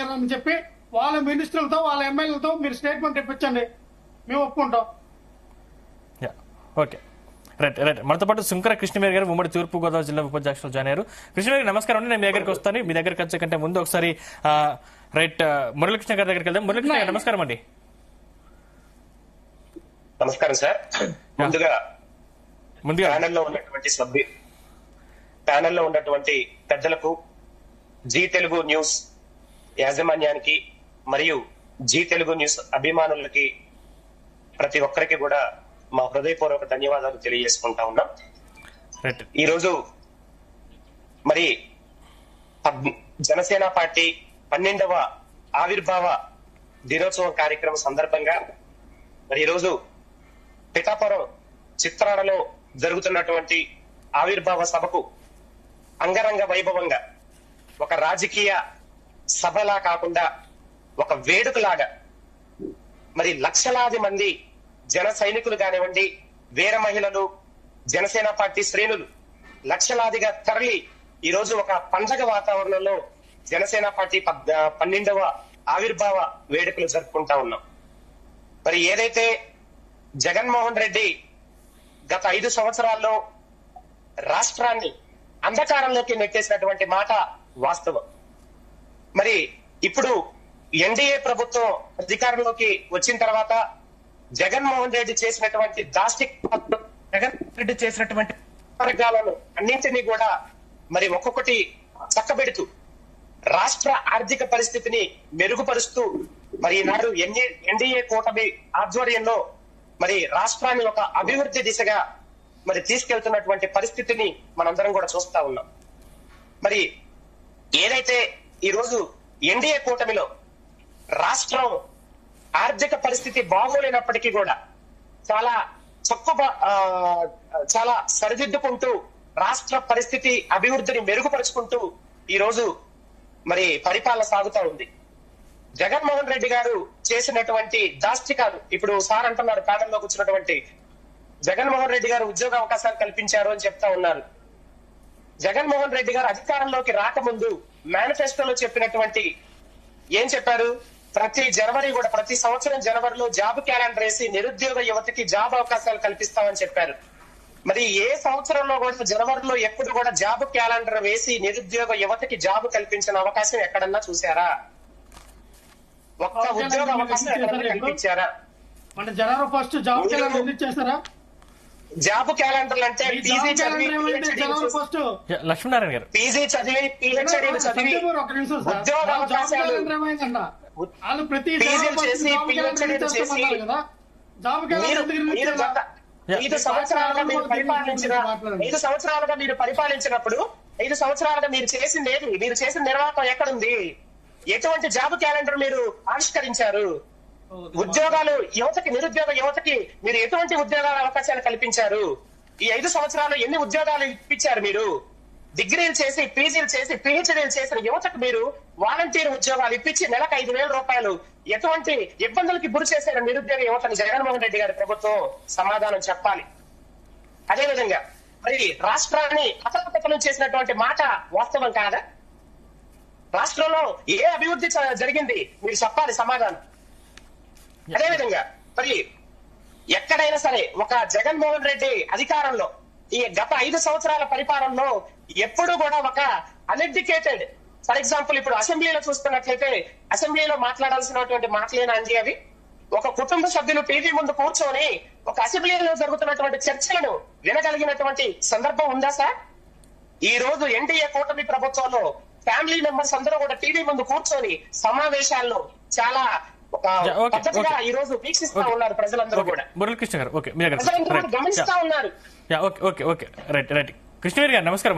చేయాలని చెప్పి వాళ్ళ మినిస్టర్లతో వాళ్ళ ఎమ్మెల్యేలతో మీరు స్టేట్మెంట్ ఇప్పించండి, మేము ఒప్పుకుంటాం. Okay, right right. మనతో పాటు శుంకర కృష్ణవేర్ గారు ఉమ్మడి తూర్పుగోదావరి జిల్లా ఉపాధ్యక్షులు జాయిన్ అయ్యారు. కృష్ణవేర్ గారు నమస్కారం అండి. నేను మీ దగ్గరికి వస్తాను. మీ దగ్గరికి వచ్చే కంటే ముందు ఒకసారి రైట్ మురళీకృష్ణ గారి దగ్గరికి వెళ్దాం. మురళీకృష్ణ గారు నమస్కారం అండి. నమస్కారం సార్. ముందుగా ప్యానెల్లో ఉన్నటువంటి పెద్దలకు, జీ తెలుగు న్యూస్ యాజమాన్యానికి మరియు జీ తెలుగు న్యూస్ అభిమానులకి ప్రతి ఒక్కరికి కూడా మా హృదయపూర్వక ధన్యవాదాలు తెలియజేసుకుంటా ఉన్నాం. ఈరోజు మరి జనసేన పార్టీ 12వ ఆవిర్భావ దినోత్సవం కార్యక్రమం సందర్భంగా మరి ఈరోజు పిఠాపురం చిత్రాలలో జరుగుతున్నటువంటి ఆవిర్భావ సభకు అంగరంగ వైభవంగా ఒక రాజకీయ సభలా కాకుండా ఒక వేడుకలాగా మరి లక్షలాది మంది జన సైనికులు కానివ్వండి, వీర మహిళలు, జనసేన పార్టీ శ్రేణులు లక్షలాదిగా తరలి ఈ రోజు ఒక పండగ వాతావరణంలో జనసేన పార్టీ 12వ ఆవిర్భావ వేడుకలు జరుపుకుంటా ఉన్నాం. మరి ఏదైతే జగన్మోహన్ రెడ్డి గత 5 సంవత్సరాల్లో రాష్ట్రాన్ని అంధకారంలోకి నెట్టేసినటువంటి మాట వాస్తవం. మరి ఇప్పుడు ఎన్డీఏ ప్రభుత్వం అధికారంలోకి వచ్చిన తర్వాత జగన్మోహన్ రెడ్డి చేసినటువంటి చేసినటువంటి వర్గాలను అన్నింటినీ కూడా మరి ఒక్కొక్కటి చక్కబెడుతూ రాష్ట్ర ఆర్థిక పరిస్థితిని మెరుగుపరుస్తూ మరి ఈనాడు ఎన్డీఏ కూటమి ఆధ్వర్యంలో మరి రాష్ట్రాన్ని ఒక అభివృద్ధి దిశగా మరి తీసుకెళ్తున్నటువంటి పరిస్థితిని మనందరం కూడా చూస్తా ఉన్నాం. మరి ఏదైతే ఈ రోజు ఎన్డీఏ కూటమిలో రాష్ట్రం ఆర్థిక పరిస్థితి బాగోలేనప్పటికీ కూడా చాలా సరిదిద్దుకుంటూ రాష్ట్ర పరిస్థితి అభివృద్ధిని మెరుగుపరుచుకుంటూ ఈ రోజు మరి పరిపాలన సాగుతా ఉంది. జగన్మోహన్ రెడ్డి గారు చేసినటువంటి దాష్టికాలు ఇప్పుడు సార్ అంటున్నారు, ప్యానెల్లోకి వచ్చినటువంటి జగన్మోహన్ రెడ్డి గారు ఉద్యోగ అవకాశాలు కల్పించారు అని చెప్తా ఉన్నారు. జగన్మోహన్ రెడ్డి గారు అధికారంలోకి రాకముందు మేనిఫెస్టోలో చెప్పినటువంటి ఏం చెప్పారు? ప్రతి సంవత్సరం జనవరిలో జాబ్ క్యాలెండర్ వేసి నిరుద్యోగ యువతకి జాబ్ అవకాశాలు కల్పిస్తామని చెప్పారు. మరి ఏ సంవత్సరంలో కూడా జనవరిలో ఎప్పుడు కూడా జాబ్ క్యాలెండర్ వేసి నిరుద్యోగ యువతకి జాబ్ కల్పించిన అవకాశం ఎక్కడన్నా చూసారా? ఒక్క ఉద్యోగ అవకాశం ఎక్కడన్నా కల్పించారా? అంటే జనవరి 1 జాబ్ క్యాలెండర్ ఇచ్చేస్తారా? జాబ్ క్యాలెండర్ అంటే పీజీ చదివి లక్ష్మీనారాయణ గారు పీజీ చదివి పిహెచ్డీలు చదివి ఉద్యోగ అవకాశాలు పీజీలు చేసి పిహెచ్డీలు చేసి 5 సంవత్సరాలుగా మీరు పరిపాలించినప్పుడు 5 సంవత్సరాలుగా మీరు చేసింది ఏది? మీరు చేసిన నిర్వాహకం ఎక్కడుంది? ఎటువంటి జాబ్ క్యాలెండర్ మీరు ఆవిష్కరించారు? ఉద్యోగాలు యువతకి, నిరుద్యోగ యువతకి మీరు ఎటువంటి ఉద్యోగాల అవకాశాలు కల్పించారు? ఈ 5 సంవత్సరాలు ఎన్ని ఉద్యోగాలు ఇప్పించారు? మీరు డిగ్రీలు చేసి, పీజీలు చేసి, పిహెచ్డీలు చేసిన యువతకు మీరు వాలంటీర్ ఉద్యోగాలు ఇప్పించి నెలకు 5,000 రూపాయలు ఎటువంటి ఇబ్బందులకి గురి చేశారు నిరుద్యోగ యువతని జగన్మోహన్ రెడ్డి గారి ప్రభుత్వం సమాధానం చెప్పాలి. అదేవిధంగా మరి రాష్ట్రాన్ని అతలకుతలం చేసినటువంటి మాట వాస్తవం కాదా? రాష్ట్రంలో ఏ అభివృద్ధి జరిగింది మీరు చెప్పాలి సమాధానం. అదేవిధంగా మరి ఎక్కడైనా సరే ఒక జగన్మోహన్ రెడ్డి అధికారంలో ఈ గత 5 సంవత్సరాల పరిపాలనలో ఎప్పుడు కూడా ఒక అన్ఎడ్యుకేటెడ్, ఫర్ ఎగ్జాంపుల్ ఇప్పుడు అసెంబ్లీలో చూస్తున్నట్లయితే అసెంబ్లీలో మాట్లాడాల్సినటువంటి మాటలేనా అండి అవి? ఒక కుటుంబ సభ్యులు టీవీ ముందు కూర్చొని ఒక అసెంబ్లీలో జరుగుతున్నటువంటి చర్చలను వినగలిగినటువంటి సందర్భం ఉందా సార్? ఈ రోజు ఎన్డీఏ కూటమి ప్రభుత్వంలో ఫ్యామిలీ మెంబర్స్ అందరూ కూడా టీవీ ముందు కూర్చొని సమావేశాల్లో చాలా పద్ధతిగా ఈ రోజు వీక్షిస్తా ఉన్నారు. ప్రజలందరూ కూడా మురళీకృష్ణ గారు గమనిస్తా ఉన్నారు. Right right. కృష్ణవేర్ గారు నమస్కారం.